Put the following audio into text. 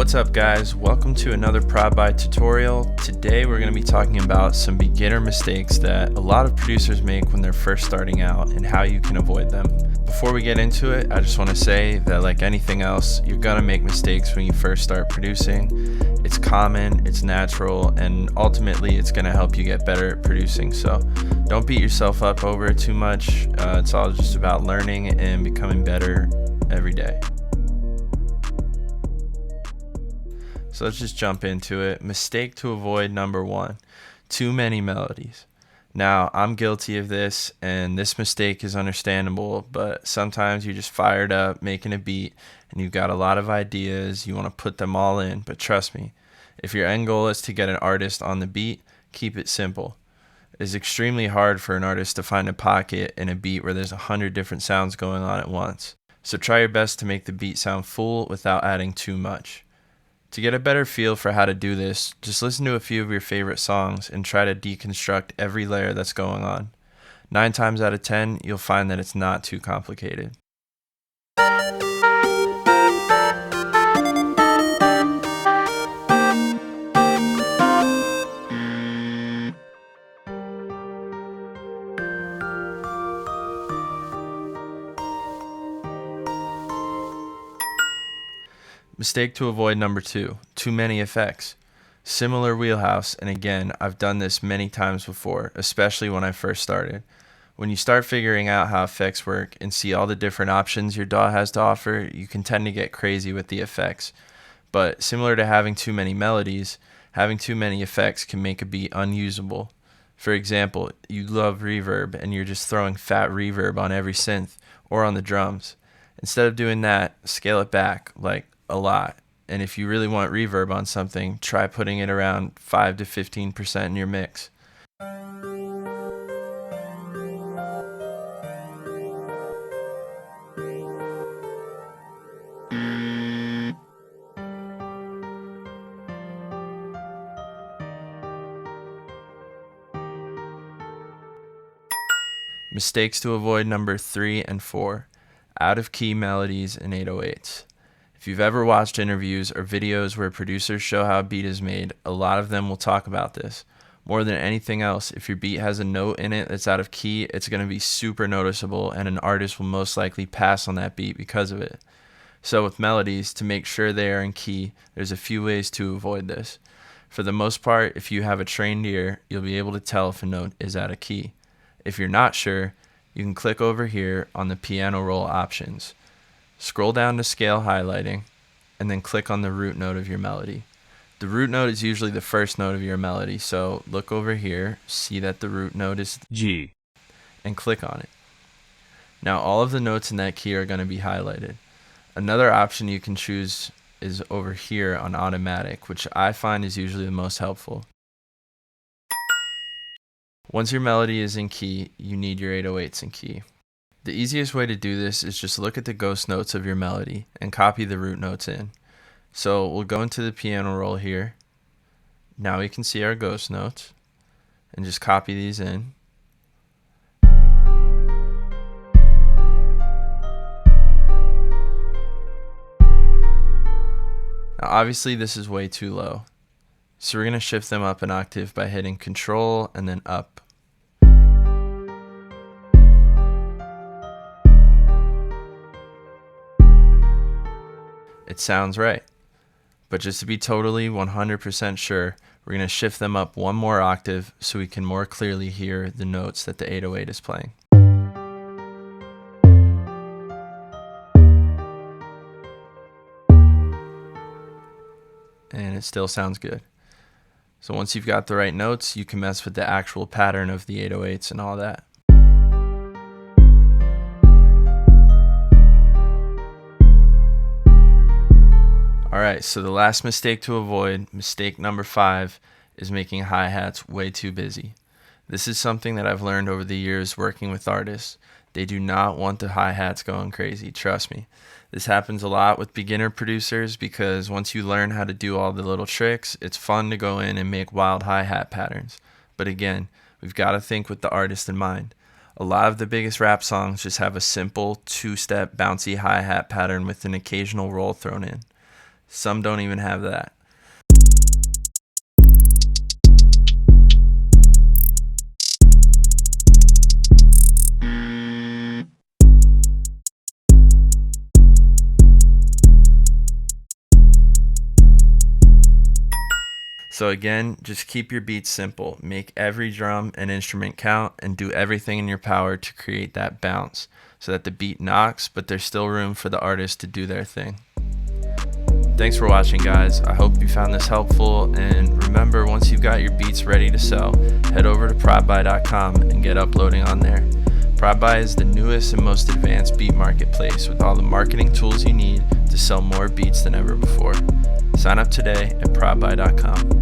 What's up guys, welcome to another ProdBy tutorial. Today we're going to be talking about some beginner mistakes that a lot of producers make when they're first starting out and how you can avoid them. Before we get into it, I just want to say that like anything else, you're going to make mistakes when you first start producing. It's common, it's natural, and ultimately it's going to help you get better at producing. So don't beat yourself up over it too much. It's all just about learning and becoming better every day. So let's just jump into it. Mistake to avoid number 1, too many melodies. Now, I'm guilty of this, and this mistake is understandable, but sometimes you're just fired up making a beat, and you've got a lot of ideas, you want to put them all in, but trust me, if your end goal is to get an artist on the beat, keep it simple. It's extremely hard for an artist to find a pocket in a beat where there's 100 different sounds going on at once. So try your best to make the beat sound full without adding too much. To get a better feel for how to do this, just listen to a few of your favorite songs and try to deconstruct every layer that's going on. 9 times out of 10, you'll find that it's not too complicated. Mistake to avoid number 2, too many effects. Similar wheelhouse, and again, I've done this many times before, especially when I first started. When you start figuring out how effects work and see all the different options your DAW has to offer, you can tend to get crazy with the effects. But similar to having too many melodies, having too many effects can make a beat unusable. For example, you love reverb and you're just throwing fat reverb on every synth or on the drums. Instead of doing that, scale it back, like a lot. And if you really want reverb on something, try putting it around 5 to 15% in your mix. Mistakes to avoid number 3 and 4, out of key melodies and 808s. If you've ever watched interviews or videos where producers show how a beat is made, a lot of them will talk about this. More than anything else, if your beat has a note in it that's out of key, it's going to be super noticeable and an artist will most likely pass on that beat because of it. So with melodies, to make sure they are in key, there's a few ways to avoid this. For the most part, if you have a trained ear, you'll be able to tell if a note is out of key. If you're not sure, you can click over here on the piano roll options. Scroll down to scale highlighting, and then click on the root note of your melody. The root note is usually the first note of your melody, so look over here, see that the root note is G, and click on it. Now all of the notes in that key are going to be highlighted. Another option you can choose is over here on automatic, which I find is usually the most helpful. Once your melody is in key, you need your 808s in key. The easiest way to do this is just look at the ghost notes of your melody and copy the root notes in. So we'll go into the piano roll here. Now we can see our ghost notes and just copy these in. Now obviously this is way too low, so we're going to shift them up an octave by hitting Control and then up. It sounds right, but just to be totally 100% sure, we're going to shift them up one more octave so we can more clearly hear the notes that the 808 is playing. And it still sounds good. So once you've got the right notes, you can mess with the actual pattern of the 808s and all that. Alright, so the last mistake to avoid, mistake number 5, is making hi-hats way too busy. This is something that I've learned over the years working with artists. They do not want the hi-hats going crazy, trust me. This happens a lot with beginner producers because once you learn how to do all the little tricks, it's fun to go in and make wild hi-hat patterns. But again, we've got to think with the artist in mind. A lot of the biggest rap songs just have a simple 2-step bouncy hi-hat pattern with an occasional roll thrown in. Some don't even have that. So again, just keep your beats simple. Make every drum and instrument count and do everything in your power to create that bounce so that the beat knocks, but there's still room for the artist to do their thing. Thanks for watching, guys. I hope you found this helpful, and remember, once you've got your beats ready to sell, head over to ProdBy.com and get uploading on there. ProdBy is the newest and most advanced beat marketplace with all the marketing tools you need to sell more beats than ever before. Sign up today at ProdBy.com.